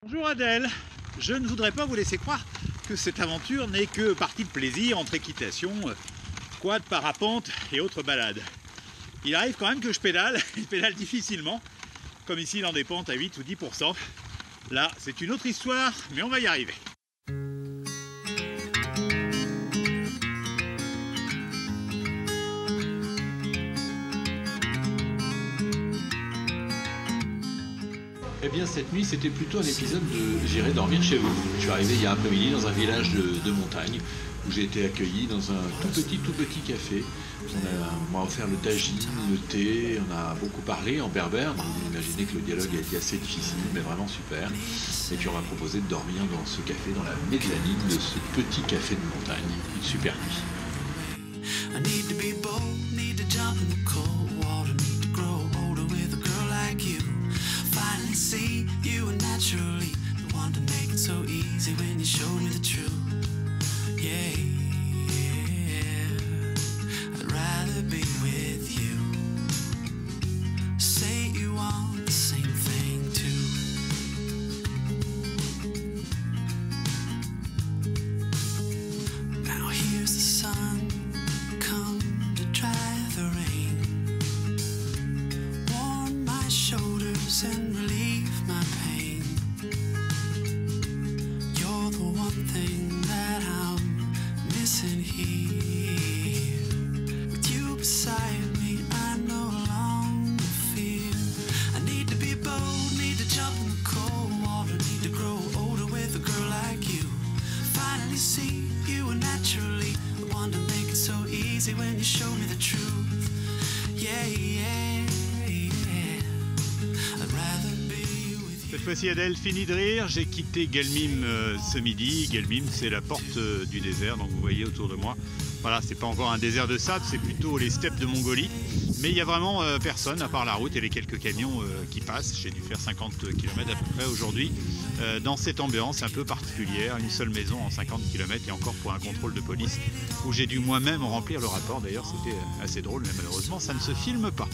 Bonjour Adèle, je ne voudrais pas vous laisser croire que cette aventure n'est que partie de plaisir entre équitation, quad, parapente et autres balades. Il arrive quand même que je pédale difficilement, comme ici dans des pentes à 8 ou 10%. Là, c'est une autre histoire, mais on va y arriver. Eh bien cette nuit c'était plutôt un épisode de J'irai dormir chez vous. Je suis arrivé hier après-midi dans un village de montagne où j'ai été accueilli dans un tout petit café. On m'a offert le tagine, le thé, on a beaucoup parlé en berbère, donc vous imaginez que le dialogue a été assez difficile mais vraiment super. Et puis on m'a proposé de dormir dans ce café, dans la mezzanine de ce petit café de montagne. Une super nuit. I need to be bold, need to jump in the cold water, need to grow older with a girl like you. Finally see you were naturally the one to make it so easy when you showed me the truth. Yeah, I'd rather be with you. Say you want the same thing too. Now here's the sun, come to dry the rain, warm my shoulders and relieve my pain. You're the one thing that I'm missing here. With you beside me, I no longer fear. I need to be bold, need to jump in the cold water, need to grow older with a girl like you. Finally see you were naturally the one to make it so easy when you show me the truth. Yeah, yeah, yeah. I'd rather be with you. Cette fois-ci Adèle finit de rire, j'ai quitté Guelmim ce midi. Guelmim c'est la porte du désert, donc vous voyez autour de moi. Voilà, c'est pas encore un désert de sable, c'est plutôt les steppes de Mongolie. Mais il n'y a vraiment personne à part la route et les quelques camions qui passent. J'ai dû faire 50 km à peu près aujourd'hui dans cette ambiance un peu particulière. Une seule maison en 50 km et encore pour un contrôle de police où j'ai dû moi-même remplir le rapport. D'ailleurs c'était assez drôle mais malheureusement ça ne se filme pas.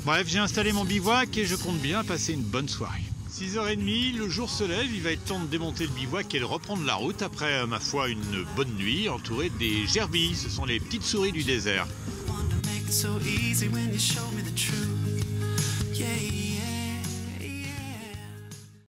Bref, j'ai installé mon bivouac et je compte bien passer une bonne soirée. 6h30, le jour se lève, il va être temps de démonter le bivouac et de reprendre la route après, ma foi, une bonne nuit entourée des gerbilles. Ce sont les petites souris du désert. So easy when you show me the truth. Yeah.